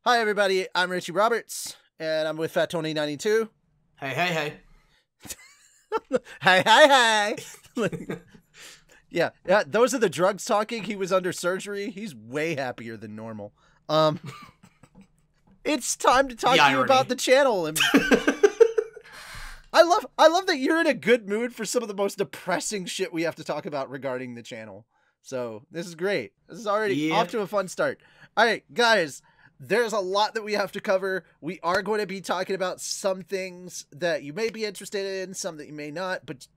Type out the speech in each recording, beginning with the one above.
Hi, everybody. I'm Richie Roberts, and I'm with Fat Tony 92. Hey, hey, hey. Hey, hey, hey. Yeah, those are the drugs talking. He was under surgery. He's way happier than normal. It's time to talk to you about the channel. And I love that you're in a good mood for some of the most depressing shit we have to talk about regarding the channel. So this is great. This is already off to a fun start. All right, guys. There's a lot that we have to cover. We are going to be talking about some things that you may be interested in, some that you may not, but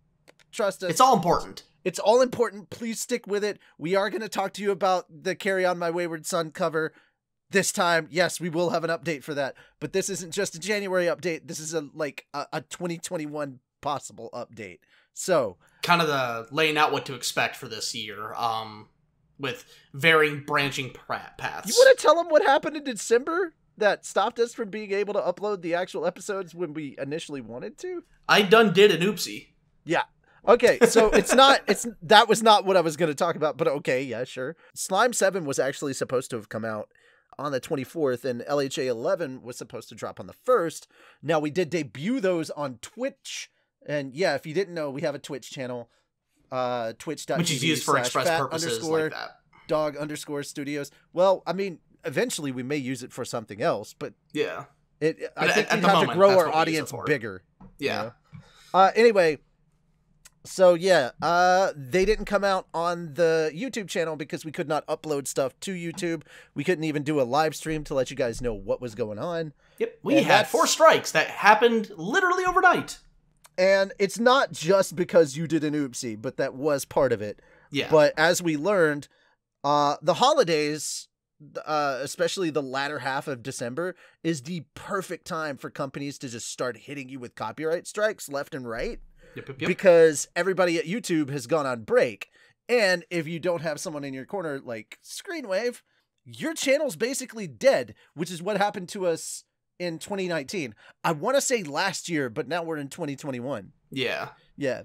trust us. It's all important. It's all important. Please stick with it. We are going to talk to you about the Carry On My Wayward Son cover this time. Yes, we will have an update for that, but this isn't just a January update. This is a 2021 possible update. So kind of the laying out what to expect for this year. With varying branching paths. You want to tell them what happened in December that stopped us from being able to upload the actual episodes when we initially wanted to? I done did an oopsie. Yeah. Okay, so that was not what I was going to talk about, but okay, yeah, sure. Slime 7 was actually supposed to have come out on the 24th, and LHA 11 was supposed to drop on the 1st. Now, we did debut those on Twitch, and yeah, if you didn't know, we have a Twitch channel. Twitch.tv which is used for express purposes like that. Dog_studios. Well, I mean, eventually we may use it for something else, but yeah, I think we have to grow our audience bigger. Yeah. Anyway, so yeah, they didn't come out on the YouTube channel because we could not upload stuff to YouTube. We couldn't even do a live stream to let you guys know what was going on. Yep, we had 4 strikes that happened literally overnight. And it's not just because you did an oopsie, but that was part of it. Yeah. But as we learned, the holidays, especially the latter half of December, is the perfect time for companies to just start hitting you with copyright strikes left and right. Yep. Because everybody at YouTube has gone on break. And if you don't have someone in your corner like Screenwave, your channel's basically dead, which is what happened to us in 2019. I want to say last year, but now we're in 2021. Yeah. Yeah.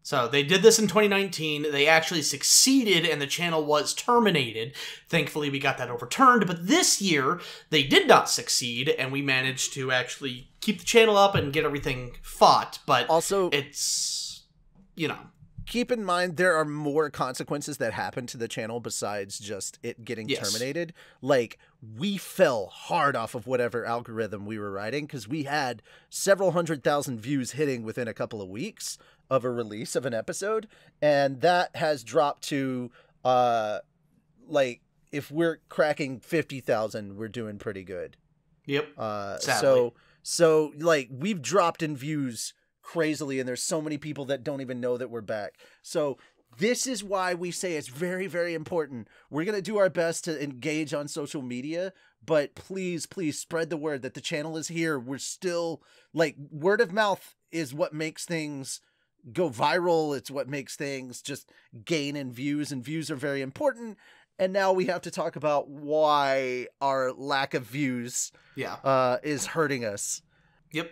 So they did this in 2019. They actually succeeded and the channel was terminated. Thankfully, we got that overturned. But this year, they did not succeed and we managed to actually keep the channel up and get everything fought. But also, it's, you know. Keep in mind, there are more consequences that happen to the channel besides just it getting terminated. Like, we fell hard off of whatever algorithm we were riding because we had several 100,000 views hitting within a couple of weeks of a release of an episode. And that has dropped to, like, if we're cracking 50,000, we're doing pretty good. Yep. So, like, we've dropped in views crazily, and there's so many people that don't even know that we're back. So this is why we say it's very, very important. We're going to do our best to engage on social media, but please spread the word that the channel is here. We're still, like, word of mouth is what makes things go viral. It's what makes things just gain in views, and views are very important. And now we have to talk about why our lack of views is hurting us. Yep.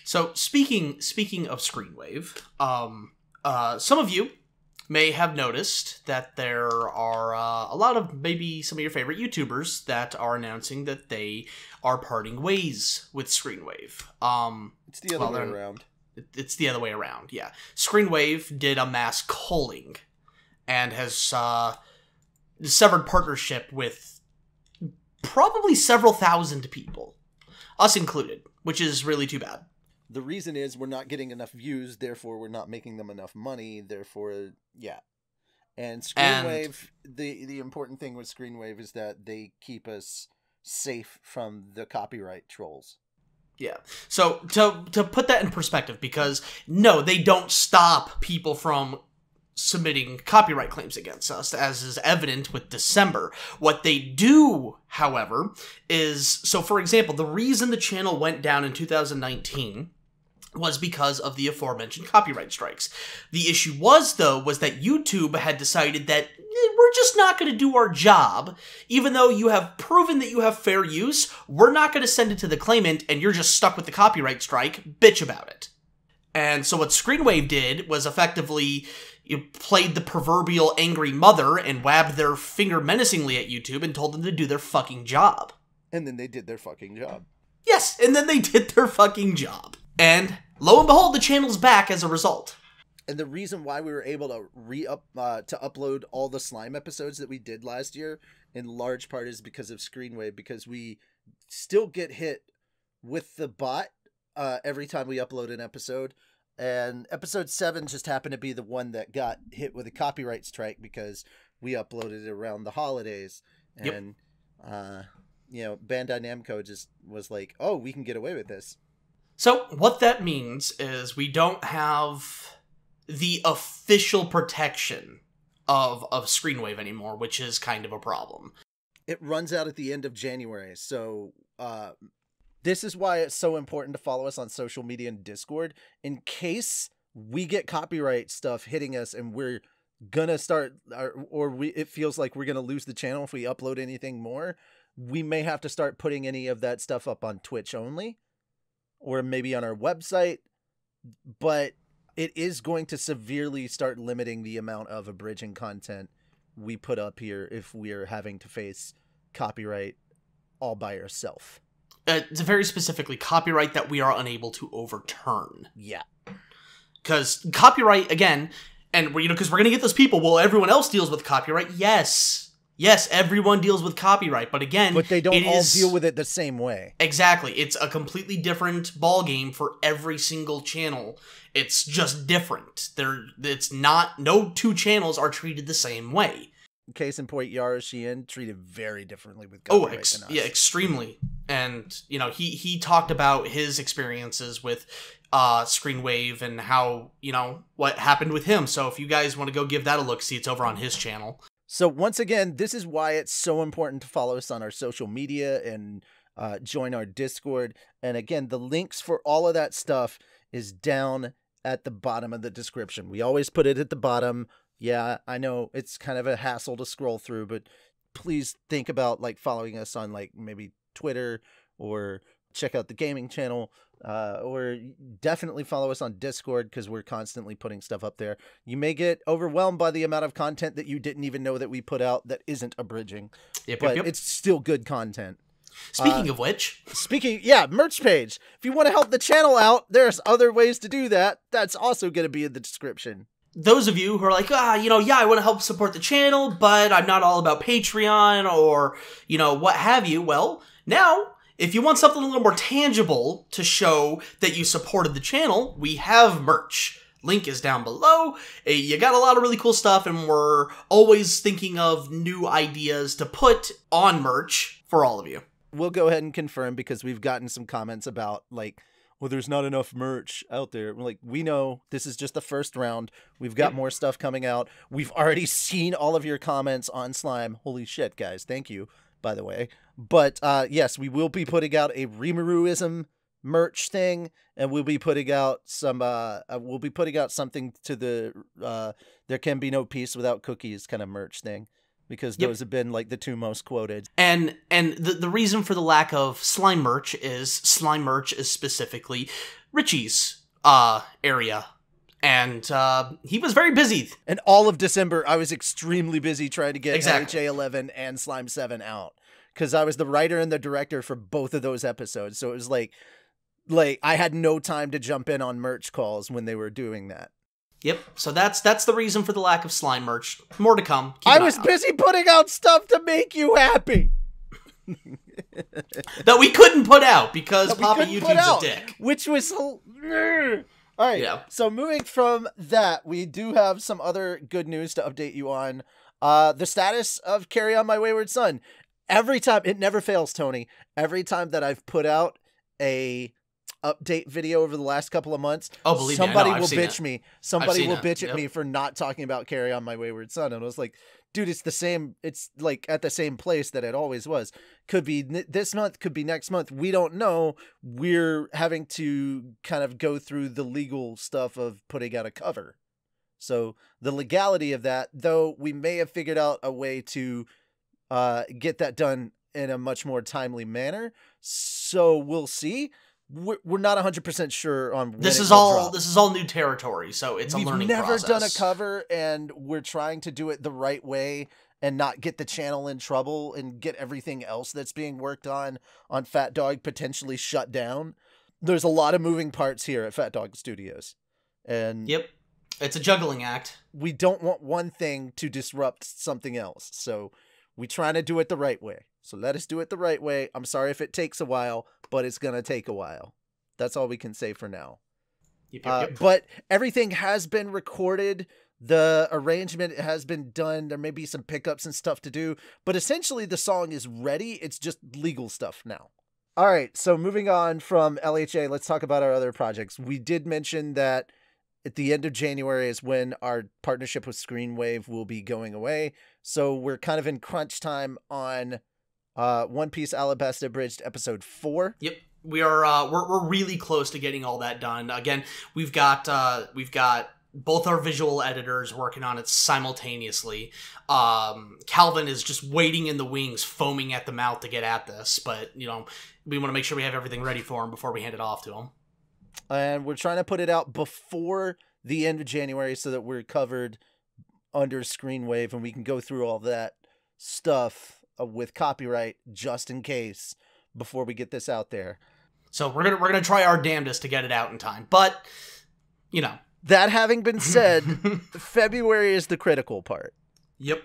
So speaking of Screenwave, some of you may have noticed that there are a lot of maybe some of your favorite YouTubers that are announcing that they are parting ways with Screenwave. It's the other way around. It's the other way around, yeah. Screenwave did a mass culling and has severed partnership with probably several thousand people, us included, which is really too bad. The reason is we're not getting enough views, therefore we're not making them enough money, therefore, yeah. And Screenwave, the important thing with Screenwave is that they keep us safe from the copyright trolls. Yeah. So to put that in perspective, because no, they don't stop people from submitting copyright claims against us, as is evident with December. What they do, however, is, so for example, the reason the channel went down in 2019 was because of the aforementioned copyright strikes. The issue was that YouTube had decided that we're just not going to do our job. Even though you have proven that you have fair use, we're not going to send it to the claimant and you're just stuck with the copyright strike. Bitch about it. And so what Screenwave did was effectively played the proverbial angry mother and wabbed their finger menacingly at YouTube and told them to do their fucking job. And then they did their fucking job. Yes, and then they did their fucking job. And lo and behold, the channel's back as a result. And the reason why we were able to upload all the slime episodes that we did last year, in large part, is because of Screenwave, because we still get hit with the bot every time we upload an episode. And episode 7 just happened to be the one that got hit with a copyright strike because we uploaded it around the holidays. And, Bandai Namco just was like, oh, we can get away with this. So what that means is we don't have the official protection of Screenwave anymore, which is kind of a problem. It runs out at the end of January, so this is why it's so important to follow us on social media and Discord, in case we get copyright stuff hitting us and we're gonna start, it feels like we're gonna lose the channel if we upload anything more. We may have to start putting any of that stuff up on Twitch only, or maybe on our website, but it is going to severely start limiting the amount of abridging content we put up here if we're having to face copyright all by yourself. It's very specifically copyright that we are unable to overturn. Yeah. Because copyright, again, and because we're going to get those people, well, everyone else deals with copyright. Yes, everyone deals with copyright, but again... But they don't all deal with it the same way. Exactly. It's a completely different ballgame for every single channel. It's just different. No two channels are treated the same way. Case in point, Yara Sheehan treated very differently with copyright than us. Yeah, extremely. And, he talked about his experiences with Screenwave and how, what happened with him. So if you guys want to go give that a look, see, it's over on his channel. So once again, this is why it's so important to follow us on our social media and join our Discord. And again, the links for all of that stuff is down at the bottom of the description. We always put it at the bottom. Yeah, I know it's kind of a hassle to scroll through, but please think about following us on maybe Twitter, or check out the gaming channel, or definitely follow us on Discord, because we're constantly putting stuff up there. You may get overwhelmed by the amount of content that you didn't even know that we put out that isn't abridging, but it's still good content. Speaking of which, merch page. If you want to help the channel out, there's other ways to do that. That's also going to be in the description. Those of you who are like, I want to help support the channel, but I'm not all about Patreon or, what have you. Well, now, if you want something a little more tangible to show that you supported the channel, we have merch. Link is down below. You got a lot of really cool stuff, and we're always thinking of new ideas to put on merch for all of you. We'll go ahead and confirm, because we've gotten some comments about, well, there's not enough merch out there. We're like, we know this is just the first round. We've got more stuff coming out. We've already seen all of your comments on Slime. Holy shit, guys. Thank you, by the way. But yes, we will be putting out a Rimaruism merch thing, and we'll be putting out some something to the There Can Be No Peace Without Cookies kind of merch thing, because those have been the two most quoted. And the reason for the lack of slime merch is specifically Richie's area. And he was very busy. And all of December, I was extremely busy trying to get LHA 11 and Slime 7 out, because I was the writer and the director for both of those episodes. So it was like I had no time to jump in on merch calls when they were doing that. Yep. So that's the reason for the lack of slime merch. More to come. I was busy putting out stuff to make you happy. That we couldn't put out because Papa YouTube's a dick. Which was... All right. Yeah. So moving from that, we do have some other good news to update you on. The status of Carry On My Wayward Son. Every time... It never fails, Tony. Every time that I've put out a update video over the last couple of months, somebody will bitch me. Somebody will bitch at me for not talking about Carry On My Wayward Son. And I was like, dude, it's the same. It's at the same place that it always was. Could be this month, could be next month. We don't know. We're having to kind of go through the legal stuff of putting out a cover. So the legality of that, though, we may have figured out a way to get that done in a much more timely manner. So we'll see. We're not 100% sure on when this is all new territory, so it's a learning process. We've never done a cover, and we're trying to do it the right way and not get the channel in trouble and get everything else that's being worked on Fat Dog potentially shut down. There's a lot of moving parts here at Fat Dog Studios. And Yep. It's a juggling act. We don't want one thing to disrupt something else. So we trying to do it the right way. So let us do it the right way. I'm sorry if it takes a while, but it's going to take a while. That's all we can say for now. Yep. But everything has been recorded. The arrangement has been done. There may be some pickups and stuff to do, but essentially the song is ready. It's just legal stuff now. All right, so moving on from LHA, let's talk about our other projects. We did mention that at the end of January is when our partnership with Screenwave will be going away. So we're kind of in crunch time on One Piece Alabasta Abridged episode 4. Yep. We are we're really close to getting all that done. Again, we've got both our visual editors working on it simultaneously. Calvin is just waiting in the wings, foaming at the mouth to get at this, but we want to make sure we have everything ready for him before we hand it off to him. And we're trying to put it out before the end of January so that we're covered under Screenwave and we can go through all that stuff with copyright just in case before we get this out there. So we're gonna try our damnedest to get it out in time, but That having been said, February is the critical part. Yep.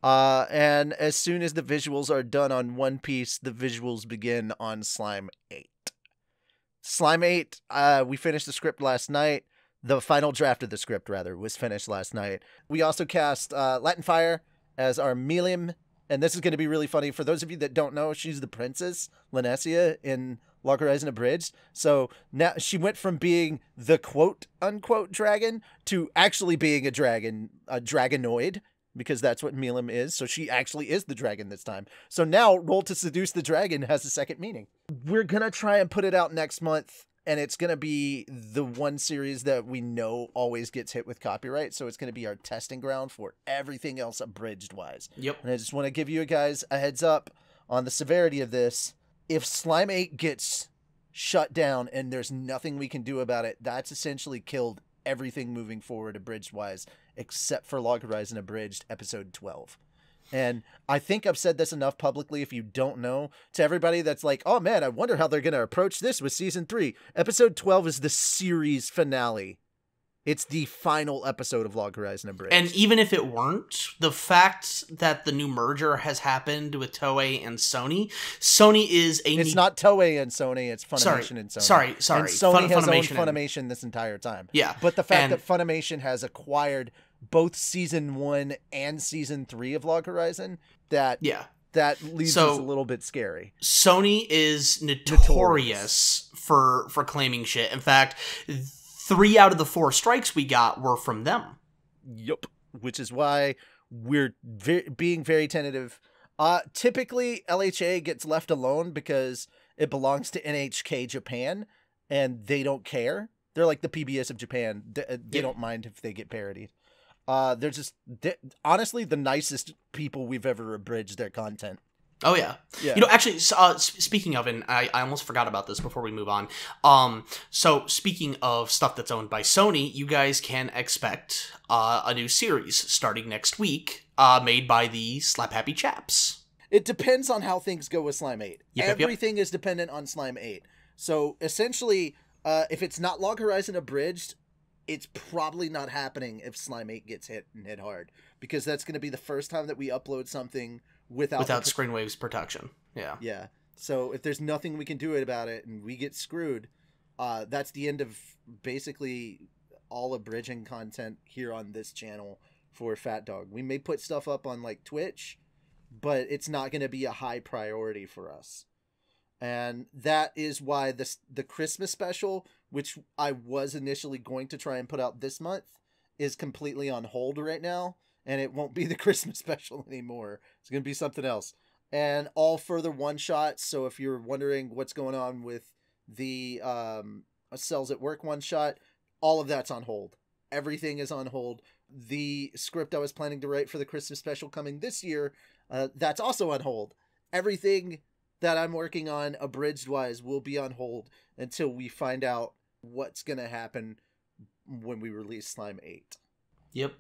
And as soon as the visuals are done on One Piece, the visuals begin on Slime 8. Slime 8, we finished the script last night. The final draft of the script, rather, was finished last night. We also cast Latin Fire as our Milium, and this is going to be really funny. For those of you that don't know, she's the princess, Lanessia, in Log Horizon Abridged. So now she went from being the quote-unquote dragon to actually being a dragon, a dragonoid, because that's what Milium is. So she actually is the dragon this time. So now Roll to Seduce the Dragon has a second meaning. We're going to try and put it out next month, and it's going to be the one series that we know always gets hit with copyright. So it's going to be our testing ground for everything else abridged-wise. Yep. And I just want to give you guys a heads up on the severity of this. If Slime 8 gets shut down and there's nothing we can do about it, that's essentially killed everything moving forward abridged-wise, except for Log Horizon Abridged episode 12. And I think I've said this enough publicly, if you don't know, to everybody that's like, oh man, I wonder how they're going to approach this with season 3. Episode 12 is the series finale. It's the final episode of Log Horizon Abridged. And even if it weren't, the fact that the new merger has happened with Toei and Sony is a... It's not Toei and Sony, it's Funimation and Sony. Sorry. And Sony has owned Funimation this entire time. Yeah. But the fact that Funimation has acquired both Season 1 and Season 3 of Log Horizon, that leaves us a little bit scary. Sony is notorious for claiming shit. In fact, 3 out of the 4 strikes we got were from them. Yup. Which is why we're being very tentative. Typically, LHA gets left alone because it belongs to NHK Japan, and they don't care. They're like the PBS of Japan. They don't mind if they get parodied. They're just, honestly, the nicest people we've ever abridged their content. Oh, yeah. Actually, speaking of, and I almost forgot about this before we move on. So, speaking of stuff that's owned by Sony, you guys can expect a new series starting next week, made by the Slap Happy Chaps. It depends on how things go with Slime 8. Yep. Everything is dependent on Slime 8. So, essentially, if it's not Log Horizon Abridged, it's probably not happening if Slime 8 gets hit hard. Because that's going to be the first time that we upload something without Screenwave's protection. Yeah. So if there's nothing we can do about it and we get screwed, that's the end of basically all abridging content here on this channel for Fat Dog. We may put stuff up on like Twitch, but it's not going to be a high priority for us. And that is why the Christmas special, which I was initially going to try and put out this month, is completely on hold right now. And it won't be the Christmas special anymore. It's going to be something else. And all further one-shots. So if you're wondering what's going on with the Cells at Work one-shot, all of that's on hold. Everything is on hold. The script I was planning to write for the Christmas special coming this year, that's also on hold. Everything that I'm working on abridged-wise will be on hold until we find out what's going to happen when we release Slime 8. Yep.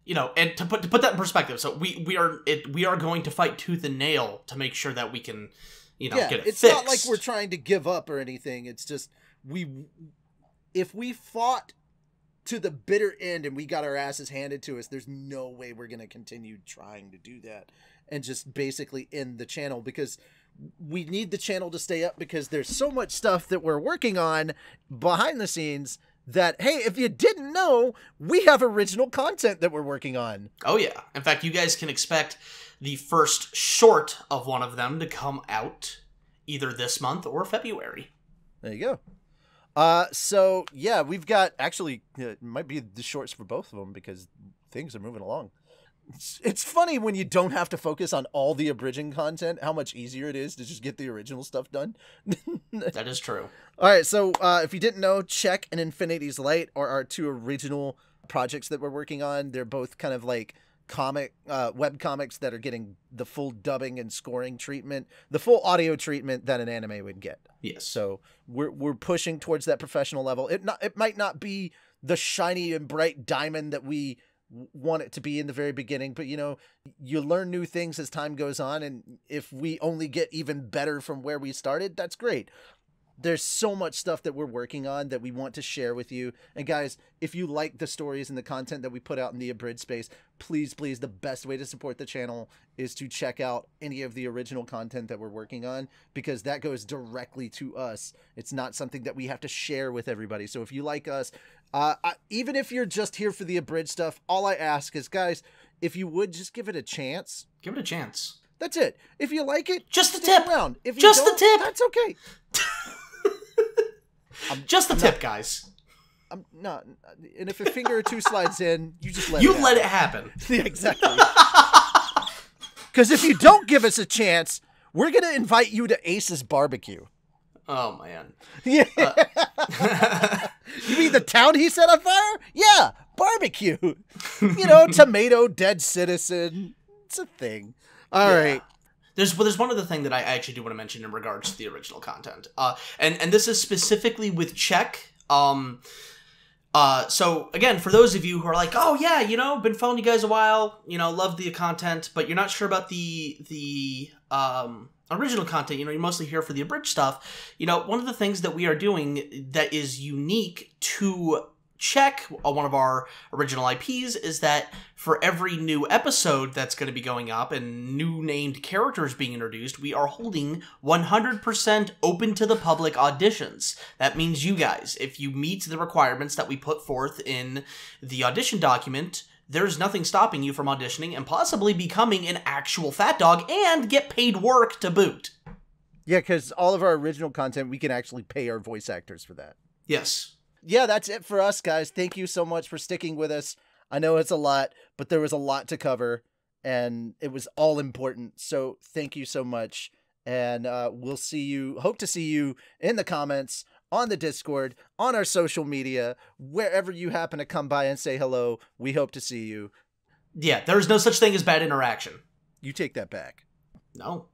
and to put that in perspective, so we are going to fight tooth and nail to make sure that we can, get it it's fixed. not like we're trying to give up or anything. It's just if we fought to the bitter end and we got our asses handed to us, there's no way we're going to continue trying to do that and just basically end the channel, because we need the channel to stay up, because there's so much stuff that we're working on behind the scenes that, hey, if you didn't know, we have original content that we're working on. Oh, yeah. In fact, you guys can expect the first short of one of them to come out either this month or February. There you go. So, yeah, we've got, actually, it might be the shorts for both of them, because things are moving along. It's funny when you don't have to focus on all the abridging content, how much easier it is to just get the original stuff done. That is true. All right, so if you didn't know, Check and Infinity's Light are our two original projects that we're working on. They're both kind of like web comics that are getting the full dubbing and scoring treatment, the full audio treatment that an anime would get. Yes. So we're pushing towards that professional level. It might not be the shiny and bright diamond that we want it to be in the very beginning, but you learn new things as time goes on, and if we only get even better from where we started, that's great. There's so much stuff that we're working on that we want to share with you. And guys, if you like the stories and the content that we put out in the abridged space, please, the best way to support the channel is to check out any of the original content that we're working on, because that goes directly to us. It's not something that we have to share with everybody. So if you like us, even if you're just here for the abridged stuff, all I ask is, guys, if you would just give it a chance. Give it a chance. That's it. If you like it, just the stick tip. around. If you just don't, the tip. That's okay. Just the tip, guys. I'm not, and if a finger or two slides in, you just let it happen. Yeah, exactly. Because if you don't give us a chance, we're gonna invite you to Ace's barbecue. Oh man. Yeah. You mean the town he set on fire? Yeah, barbecue. Tomato, dead citizen. It's a thing. All right. There's one other thing that I actually do want to mention in regards to the original content. And this is specifically with Czech. So again, for those of you who are like, oh yeah, been following you guys a while, love the content, but you're not sure about the original content, you're mostly here for the abridged stuff. One of the things that we are doing that is unique to Check, one of our original IPs, is that for every new episode that's going to be going up and new named characters being introduced, we are holding 100% open to the public auditions. That means you guys, if you meet the requirements that we put forth in the audition document, there's nothing stopping you from auditioning and possibly becoming an actual fat dog and get paid work to boot. Yeah, because all of our original content, we can actually pay our voice actors for that. Yes. Yeah, that's it for us, guys. Thank you so much for sticking with us. I know it's a lot, but there was a lot to cover, and it was all important. So thank you so much, and we'll see you. Hope to see you in the comments, on the Discord, on our social media, wherever you happen to come by and say hello. We hope to see you. Yeah, there's no such thing as bad interaction. You take that back. No.